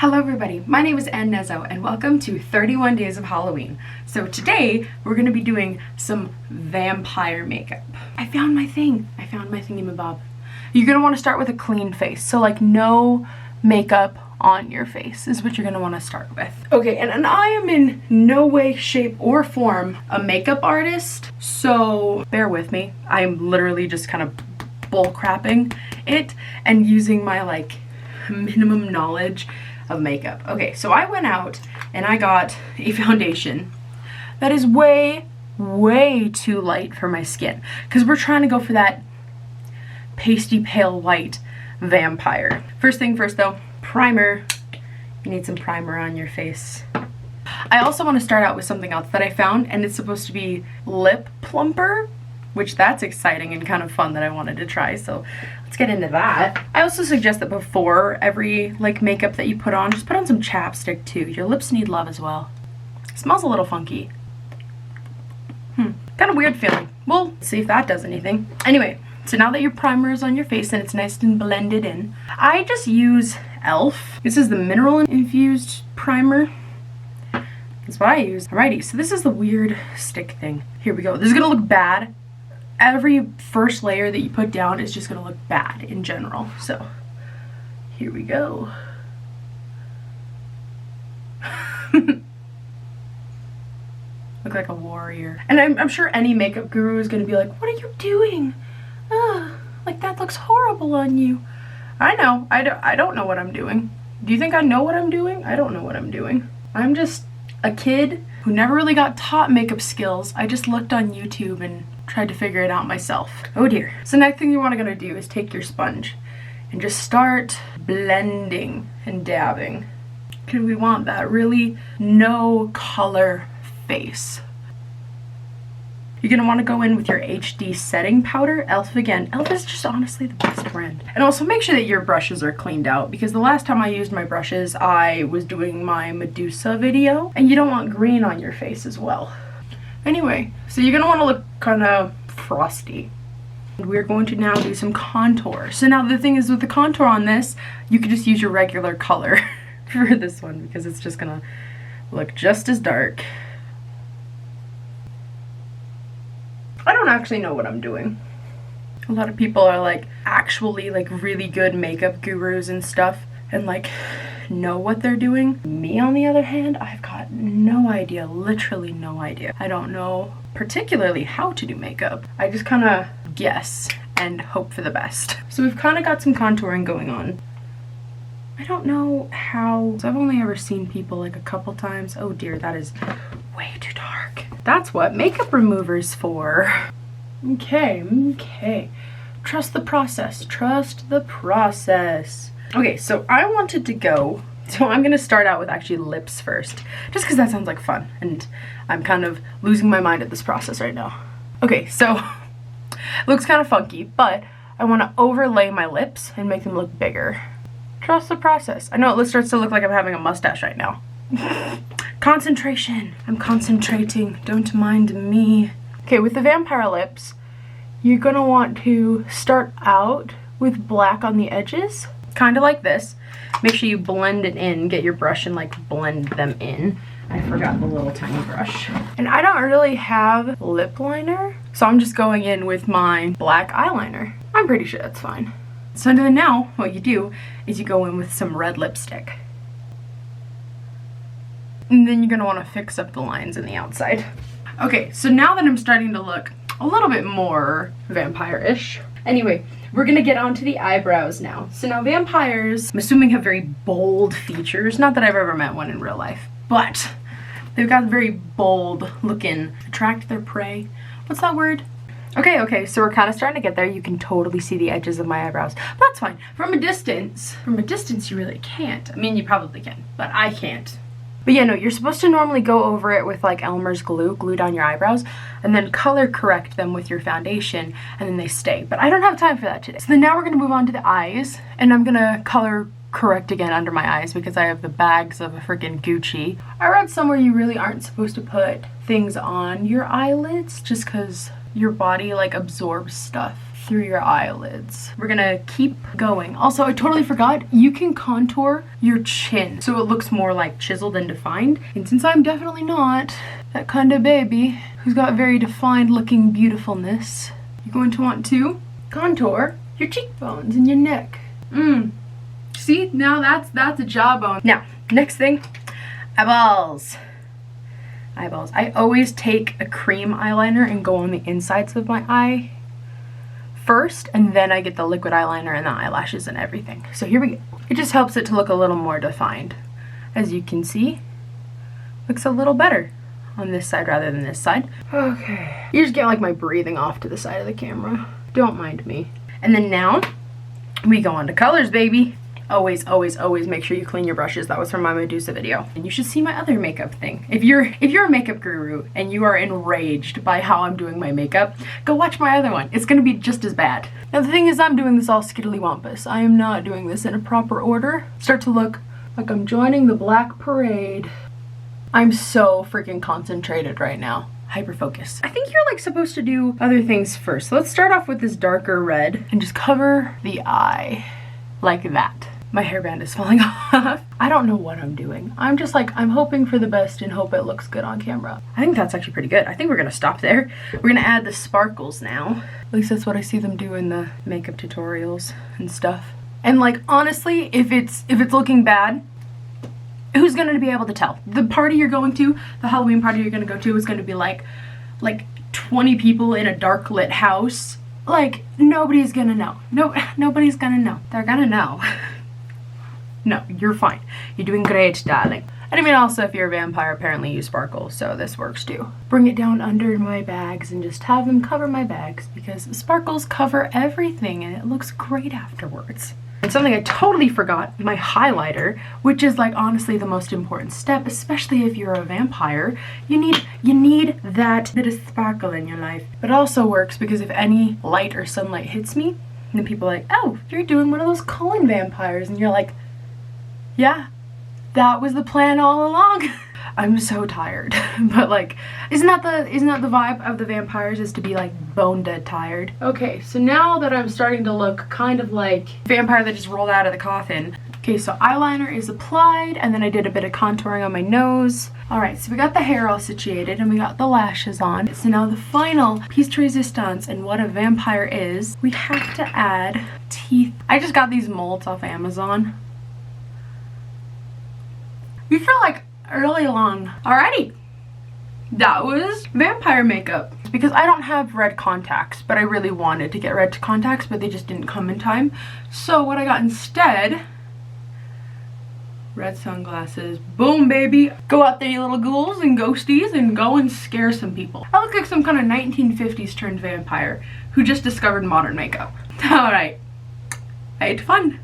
Hello everybody, my name is Ann Nezzo and welcome to 31 Days of Halloween. So today we're going to be doing some vampire makeup. I found my thingamabob. You're going to want to start with a clean face, so like no makeup on your face is what you're going to want to start with. Okay, and I am in no way, shape, or form a makeup artist, so bear with me. I'm literally just kind of bullcrapping it and using my like minimum knowledge of makeup. Okay, so I went out and I got a foundation that is way too light for my skin because we're trying to go for that pasty pale white vampire. First thing first though, primer. You need some primer on your face. I also want to start out with something else that I found, and it's supposed to be lip plumper, which that's exciting and kind of fun that I wanted to try, so let's get into that. I also suggest that before every like makeup that you put on, just put on some chapstick too. Your lips need love as well. It smells a little funky. Kind of weird feeling. We'll see if that does anything. Anyway, so now that your primer is on your face and it's nice and blended in, I just use e.l.f. This is the mineral infused primer. That's what I use. Alrighty, so this is the weird stick thing. Here we go. This is gonna look bad. Every first layer that you put down is just gonna look bad in general. So here we go. Look like a warrior. And I'm sure any makeup guru is gonna be like, what are you doing? Like that looks horrible on you. I know, I don't know what I'm doing. Do you think I know what I'm doing? I don't know what I'm doing. I'm just a kid who never really got taught makeup skills. I just looked on YouTube and tried to figure it out myself. Oh dear. So next thing you want to do is take your sponge and just start blending and dabbing. Because we want that really no color face. You're going to want to go in with your HD setting powder. e.l.f. again. e.l.f. is just honestly the best brand. And also make sure that your brushes are cleaned out, because the last time I used my brushes, I was doing my Medusa video, and you don't want green on your face as well. Anyway, so you're going to want to look kind of frosty. We're going to now do some contour. So now the thing is with the contour on this, you could just use your regular color for this one, because it's just going to look just as dark. I don't actually know what I'm doing. A lot of people are like actually like really good makeup gurus and stuff and like know what they're doing. Me on the other hand, I've got no idea, literally no idea. I don't know particularly how to do makeup. I just kind of guess and hope for the best. So we've kind of got some contouring going on. I don't know how, so I've only ever seen people like a couple times. Oh dear, that is way too dark. That's what makeup remover's for. Okay. Trust the process. Trust the process. Okay, so I wanted to go, so I'm gonna start out with actually lips first, just because that sounds like fun, and I'm kind of losing my mind at this process right now. Okay, so it looks kind of funky, but I want to overlay my lips and make them look bigger. Trust the process. I know it starts to look like I'm having a mustache right now. Concentration. I'm concentrating. Don't mind me. Okay, with the vampire lips, you're gonna want to start out with black on the edges, kind of like this. Make sure you blend it in. Get your brush and like blend them in. I forgot the little tiny brush. And I don't really have lip liner, so I'm just going in with my black eyeliner. I'm pretty sure that's fine. So then now, what you do is you go in with some red lipstick. And then you're gonna wanna fix up the lines in the outside. Okay, so now that I'm starting to look a little bit more vampire-ish. Anyway, we're gonna get onto the eyebrows now. So now vampires, I'm assuming, have very bold features. Not that I've ever met one in real life, but they've got very bold looking, attract their prey. What's that word? Okay, so we're kind of starting to get there. You can totally see the edges of my eyebrows, but that's fine. From a distance you really can't. I mean, you probably can, but I can't. But yeah, no, you're supposed to normally go over it with like Elmer's glue down your eyebrows, and then color correct them with your foundation, and then they stay. But I don't have time for that today. So then now we're gonna move on to the eyes, and I'm gonna color correct again under my eyes because I have the bags of a freaking Gucci. I read somewhere you really aren't supposed to put things on your eyelids just because your body like absorbs stuff through your eyelids. We're gonna keep going. Also, I totally forgot, you can contour your chin so it looks more like chiseled and defined. And since I'm definitely not that kind of baby who's got very defined looking beautifulness, you're going to want to contour your cheekbones and your neck. See, now that's a jawbone. Now, next thing, eyeballs. Eyeballs. I always take a cream eyeliner and go on the insides of my eye first, and then I get the liquid eyeliner and the eyelashes and everything. So here we go. It just helps it to look a little more defined. As you can see, looks a little better on this side rather than this side. Okay. You just get like my breathing off to the side of the camera. Don't mind me. And then now we go on to colors, baby. Always, always, always make sure you clean your brushes. That was from my Medusa video. And you should see my other makeup thing. If you're a makeup guru and you are enraged by how I'm doing my makeup, go watch my other one. It's gonna be just as bad. Now the thing is, I'm doing this all skiddly-wampus. I am not doing this in a proper order. Start to look like I'm joining the Black Parade. I'm so freaking concentrated right now. Hyper focus. I think you're like supposed to do other things first. So let's start off with this darker red and just cover the eye like that. My hairband is falling off. I don't know what I'm doing. I'm just like, I'm hoping for the best and hope it looks good on camera. I think that's actually pretty good. I think we're gonna stop there. We're gonna add the sparkles now. At least that's what I see them do in the makeup tutorials and stuff. And like, honestly, if it's looking bad, who's gonna be able to tell? The party you're going to, the Halloween party you're gonna go to is gonna be like 20 people in a dark lit house. Like, nobody's gonna know. Nobody's gonna know. They're gonna know. No, you're fine. You're doing great, darling. And I mean, also, if you're a vampire, apparently you sparkle, so this works too. Bring it down under my bags and just have them cover my bags, because sparkles cover everything and it looks great afterwards. And something I totally forgot, my highlighter, which is like honestly the most important step, especially if you're a vampire. You need that bit of sparkle in your life. But it also works because if any light or sunlight hits me, then people are like, oh, you're doing one of those Cullen vampires, and you're like, yeah, that was the plan all along. I'm so tired. But like, isn't that the vibe of the vampires, is to be like bone dead tired? Okay, so now that I'm starting to look kind of like a vampire that just rolled out of the coffin. Okay, so eyeliner is applied, and then I did a bit of contouring on my nose. All right, so we got the hair all situated and we got the lashes on. So now the final piece de resistance and what a vampire is, we have to add teeth. I just got these molds off Amazon. You feel like really long. Alrighty, that was vampire makeup. Because I don't have red contacts, but I really wanted to get red contacts, but they just didn't come in time. So what I got instead, red sunglasses. Boom, baby. Go out there, you little ghouls and ghosties, and go and scare some people. I look like some kind of 1950s turned vampire who just discovered modern makeup. Alright, I had fun.